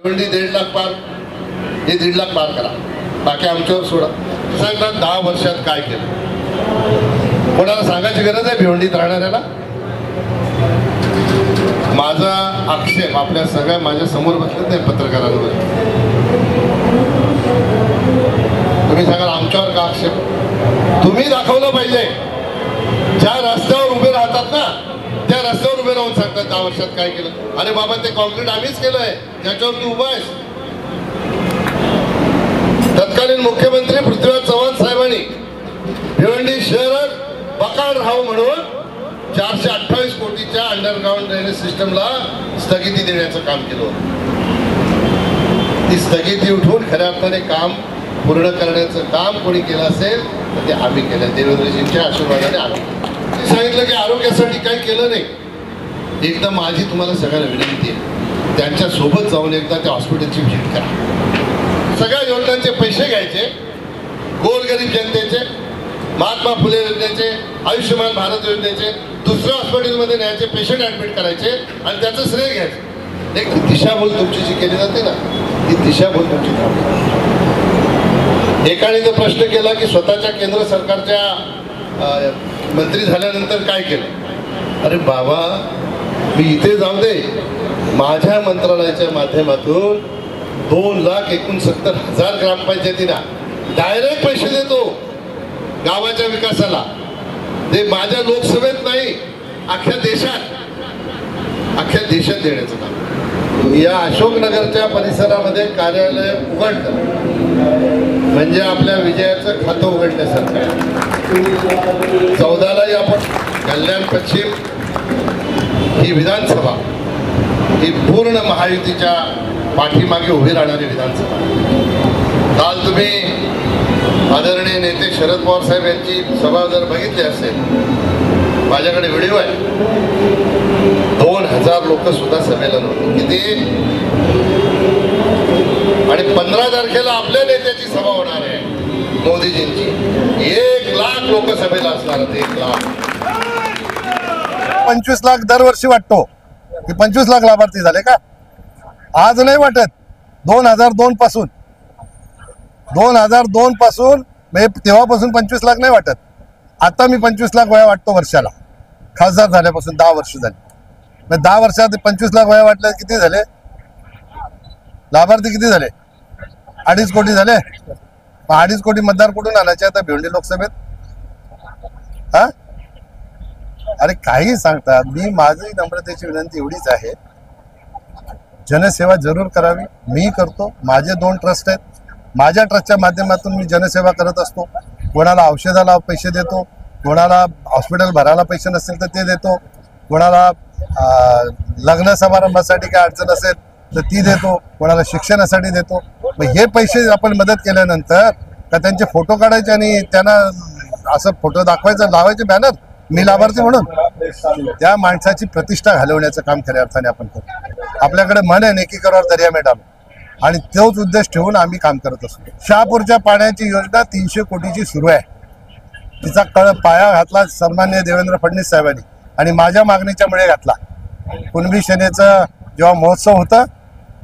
भिवंडी 1.5 लाख पार, हे 1.5 लाख पार करा, बाकी आमच्यावर सोडा. सांगा 10 वर्षात काय केलं, कोणाला सांगायची गरज आहे भिवंडीत राहणाऱ्याला? माझा आक्षेप आपल्या सगळ्या माझ्या समोर बसलेत नाही पत्रकारांवर, तुम्ही सांगाल आमच्यावर का आक्षेप? तुम्ही दाखवलं पाहिजे. ज्या रस्त्यावर उभे राहतात ना त्या रस्त्यावर उभे राहून सांगतात 10 वर्षात काय केलं. अरे बाबा, ते कॉन्क्रीट आम्हीच केलंय ज्याच्यावर तू उभा आहेस. तत्कालीन मुख्यमंत्री पृथ्वीराज चव्हाण साहेबांनी भिवंडी शहर बकाल राहावं म्हणून 428 कोटीच्या अंडरग्राऊंड ड्रेनेज सिस्टमला स्थगिती देण्याचं काम केलं होतं. ती स्थगिती उठवून खऱ्या अर्थाने काम पूर्ण करण्याचं काम कोणी केलं असेल तर ते आम्ही केलं, देवेंद्रजींच्या आशीर्वादाने आम्ही. सांगितलं की आरोग्यासाठी काही केलं नाही. एकदा माझी तुम्हाला सगळ्यांना विनंती आहे, त्यांच्या सोबत जाऊन एकदा त्या हॉस्पिटलची व्हिजिट करा. सगळ्या योजनांचे पैसे घ्यायचे, गोरगरीब जनतेचे, महात्मा फुले योजनेचे, आयुष्यमान भारत योजनेचे, दुसऱ्या हॉस्पिटलमध्ये न्यायचे, पेशंट ऍडमिट करायचे आणि त्याचं श्रेय घ्यायचं. एक दिशाभूल तुमची जी केली जाते ना, ती दिशाभूल तुमची थांबली. एकाने जर प्रश्न केला की स्वतःच्या केंद्र सरकारच्या मंत्री झाल्यानंतर काय केलं? अरे बाबा, मी इथे जाऊ दे, माझ्या मंत्रालयाच्या माध्यमातून 2,69,000 ग्रामपंचायतींना डायरेक्ट पैसे देतो गावाच्या विकासाला. ते माझ्या लोकसभेत नाही, अख्ख्या देशात देण्याचं काम. या अशोकनगरच्या परिसरामध्ये कार्यालय उघडलं म्हणजे आपल्या विजयाचं खातं उघडण्यासारखं आहे. 14ला आपण कल्याण पश्चिम ही विधानसभा ही पूर्ण महायुतीच्या पाठीमागे उभी राहणारी विधानसभा. काल तुम्ही आदरणीय नेते शरद पवार साहेब यांची सभा जर बघितली असेल, माझ्याकडे व्हिडिओ आहे, 2,000 लोक सुद्धा सभेला नव्हते. किती? आणि 15 तारखेला आपल्या नेत्याची सभा होणार आहे मोदीजींची. 1 लाख लोक सभेला असणार. 1 लाख. 25 लाख दरवर्षी वाटतो की 25 लाख लाभार्थी झाले का? आज नाही वाटत. 2002 पासून 2002 पासून तेव्हापासून 25 लाख नाही वाटत. आता मी 25 लाख वया वाटतो वर्षाला. खासदार झाल्यापासून 10 वर्ष झाली. 10 वर्षात 25 लाख वया वाटल्या किती झाले लाभार्थी? किती झाले? 2.5 कोटी झाले. 2.5 कोटी मतदार कुठून आणायचे आता भिवंडी लोकसभेत? हा, अरे काही सांगतात. मी माझी नम्रतेची विनंती एवढीच आहे, जनसेवा जरूर करावी. मी करतो. माझे 2 ट्रस्ट आहेत. माझ्या ट्रस्टच्या माध्यमातून मी जनसेवा करत असतो. कोणाला औषधाला पैसे देतो, कोणाला हॉस्पिटल भरायला पैसे नसेल तर ते देतो, कोणाला लग्न समारंभासाठी काय अडचण असेल तर ती देतो, कोणाला शिक्षणासाठी देतो. मग हे पैसे आपण मदत केल्यानंतर का त्यांचे फोटो काढायचे आणि त्यांना असं फोटो दाखवायचं, लावायचे बॅनर, मी लाभार्थी म्हणून? त्या माणसाची प्रतिष्ठा घालवण्याचं काम खऱ्या अर्थाने आपण करतो. आपल्याकडे मन आहे नेकी करावर दर्या में डालो, आणि तोच उद्देश ठेवून आम्ही काम करत असतो. शहापूरच्या पाण्याची योजना 300 कोटीची सुरू आहे. तिचा पाया घातला सन्माननीय देवेंद्र फडणवीस साहेबांनी आणि माझ्या मागणीच्या मुळे घातला. कुणबी सेनेचं जेव्हा महोत्सव होतं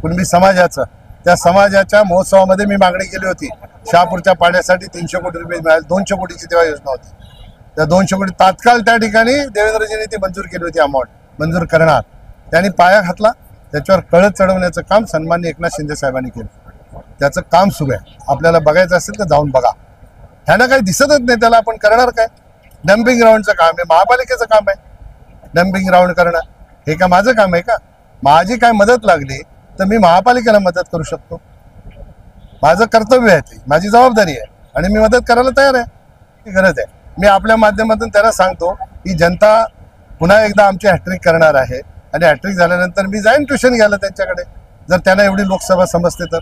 कुणबी समाजाचं, त्या समाजाच्या महोत्सवामध्ये मी मागणी केली होती शहापूरच्या पाण्यासाठी 300 कोटी रुपये मिळाले. 200 कोटीची तेव्हा योजना होती. त्या 200 कोटी तात्काळ त्या ठिकाणी देवेंद्रजींनी ती मंजूर केली होती. अमाऊंट मंजूर करणार त्यांनी पाया घातला. त्याच्यावर कळत चढवण्याचं काम सन्माननीय एकनाथ शिंदे साहेबांनी केलं. त्याचं काम सुरू आहे. आपल्याला बघायचं असेल तर जाऊन बघा. ह्यानं काही दिसतच नाही, त्याला आपण करणार काय? डम्पिंग ग्राउंडचं काम आहे, महापालिकेचं काम आहे डम्पिंग ग्राउंड करणं. हे का माझं काम आहे का? माझी काय मदत लागली तर मी महापालिकेला मदत करू शकतो. माझं कर्तव्य आहे, ती माझी जबाबदारी आहे आणि मी मदत करायला तयार आहे. ही गरज आहे. मी आपल्या माध्यमातून त्यांना सांगतो की जनता पुन्हा एकदा आमची हॅट्रिक करणार आहे आणि हॅट्रिक झाल्यानंतर मी जाईन ट्युशन घ्यायला त्यांच्याकडे, जर त्यांना एवढी लोकसभा समजते तर.